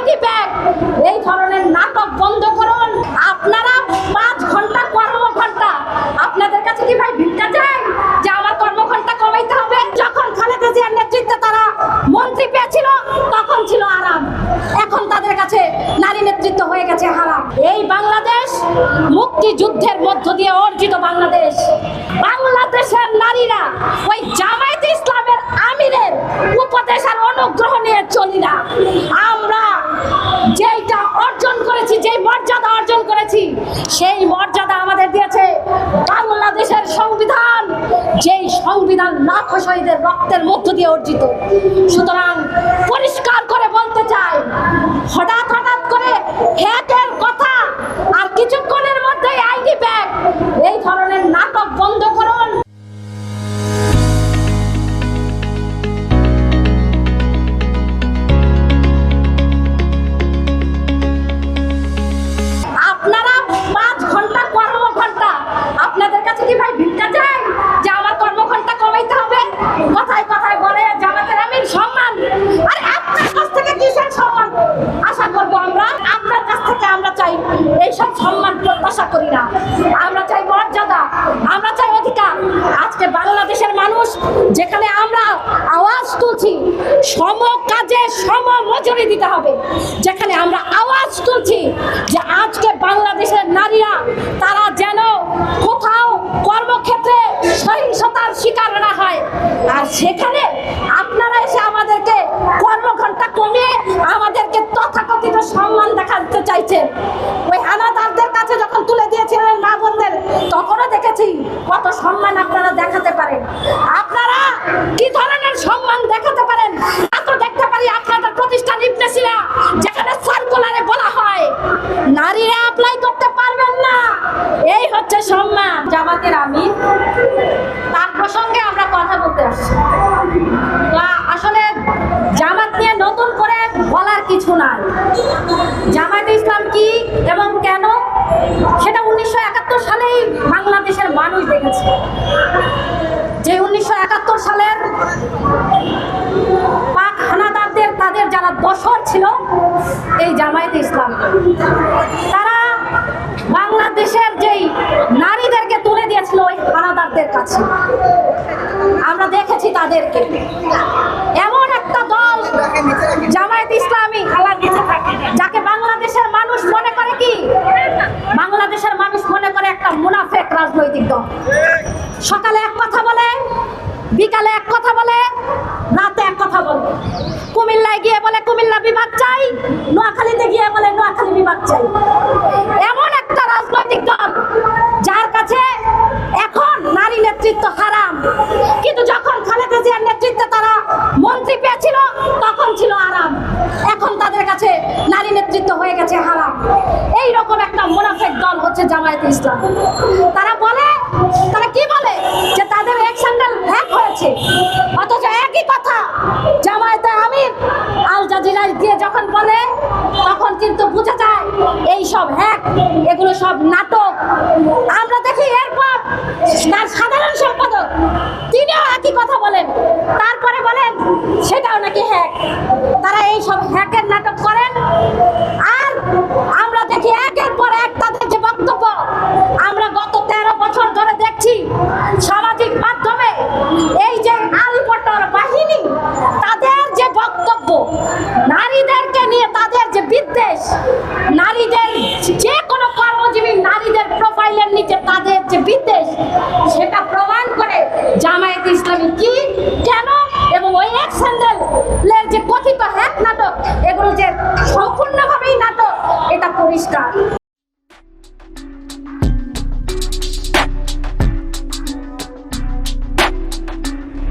ID bag, এই ধরনের নাটক বন্ধ করুন। আপনারা 5 ঘন্টা কর্মঘণ্টা, আপনাদের কাছে কি ভাই ভিক্ষা চাই যে আমার কর্মঘণ্টা কমাইতে হবে? যখন খালেদা জিয়ার নেতৃত্বে তারা মন্ত্রী পেয়েছিল তখন ছিল আরাম, এখন তাদের কাছে নারী নেতৃত্ব হয়ে গেছে হারাম। এই বাংলাদেশ মুক্তিযুদ্ধের মধ্য দিয়ে অর্জিত বাংলাদেশ। বাংলাদেশের নারীরা ওই জামায়াত ইসলামের আমিরের উপদেশ আর অনুগ্রহ নিয়ে চলি না। আমরা যেটা অর্জন করেছি, যেই মর্যাদা অর্জন করেছি, সেই মর্যাদা আমাদের দিয়েছে বাংলাদেশের সংবিধান, যেই সংবিধান লাখ শহীদের রক্তের মধ্য দিয়ে অর্জিত। সুতরাং পরিষ্কার করে বলতে চাই, হঠাৎ করে হ্যাকের কথা আর কিছুক্ষণের মধ্যেই আইডি ব্যাগ, এই ধরনের নাটক বন্ধ করুন। আপনারা 5 ঘন্টা কর্মঘণ্টা, আপনাদের কাছে কি ভাই ভিক্ষা চাই যে আমার কর্মঘণ্টা কমাইতে হবে? কথায় কথায় বলে জামাতের আমির সম্মান, আরে আপনার কাছ থেকে কিসের সম্মান আশা করব আমরা? আপনার কাছ থেকে আমরা চাই এইসব সম্মান প্রত্যাশা করি না। আমরা চাই মর্যাদা, আমরা চাই অধিকার। আজকে বাংলাদেশের মানুষ যেখানে আমরা আওয়াজ তুলছি সম কাজে সম মজুরি দিতে হবে, যেখানে আমরা আওয়াজ তুলছি যে আজকে বাংলাদেশের নারীরা তারা যেন কোথাও কর্মক্ষেত্রে সহিংসতার শিকার না হয়, আর সেখানে আপনারা এসে আমাদেরকে কর্মঘণ্টা কমিয়ে আমাদেরকে তথাকথিত সম্মান দেখাতে চাইছেন। ওই হানাদারদের কাছে যখন তুলে দিয়েছিলেন মা বোনদের, তখনও দেখেছি কত সম্মান আপনারা দেখাতে পারেন। আপনারা কি ধরনের সম্মান দেখাতে পারেন তা তো দেখতে পারি আপনাদের প্রতিষ্ঠান ইবনে সিনা, যেখানে সার্কুলারে বলা হয় নারীরা অ্যাপ্লাই করতে পারবেন না, এই হচ্ছে সম্মান। জামাতের আমির, তার প্রসঙ্গে আমরা কথা বলতে আসছি। আসলে জামাত নিয়ে নতুন করে বলার কিছু নাই। জামায়াতে ইসলাম কি এবং কেন, সেটা 1971 সালেই বাংলাদেশের মানুষ দেখেছে। যে 1971 সালের পাক হানাদারদের তাদের যারা দোসর ছিল এই জামায়াতে ইসলাম, তারা বাংলাদেশের যেই নারীদেরকে তুলে দিয়েছিল ওই হানাদারদের কাছে। আমরা দেখেছি তাদেরকে। এমন একটা দল জামায়াত ইসলামী, যাকে বাংলাদেশের মানুষ মনে করে কি, বাংলাদেশের মানুষ মনে করে একটা মুনাফেক রাজনৈতিক দল। সকালে এক কথা বলে, বিকালে এক কথা বলে, রাতে এক কথা বলে। কুমিল্লায় গিয়ে বলে কুমিল্লা বিভাগ চাই, নোয়াখালীতে গিয়ে বলে নোয়াখালী বিভাগ চাই। এমন একটা রাজনৈতিক দল যার কাছে এখন নারী নেতৃত্ব হারাম, কিন্তু যখন খালেদা জিয়ার নেতৃত্বে তারা মন্ত্রী পেয়েছিল তখন ছিল আরাম, এখন তাদের কাছে নারী নেতৃত্ব হয়ে গেছে হারাম। এই রকম একটা মুনাফিক দল হচ্ছে জামায়াতে ইসলাম। তারা বলে, তারা কি বলে যে তাদের এক স্যান্ডেল হ্যাক হয়েছে, অথচ একই কথা জামায়াতে আমির আল জাজিরায় দিয়ে যখন বলে তখন কিন্তু বোঝা যায় এই সব হ্যাক, এগুলো সব নাটক। আমরা দেখি এরপর তার সাধারণ সম্পাদক তিনিও একই কথা বলেন, তারপরে বলেন সেটাও নাকি হ্যাক। তারা এই সব হ্যাকের নাটক করেন, আর আমরা দেখি একের পর এক তাদের যে বক্তব্য আমরা গত 13 বছর ধরে দেখছি সামাজিক মাধ্যমে। এই যে আলপটর বাহিনী, তাদের যে বক্তব্য, নারীদেরকে নিয়ে তাদের যে বিদ্বেষ, নারীদের যে কোনো কর্মজীবী নারীদের প্রোফাইলের নিচে তাদের যে বিদ্বেষ,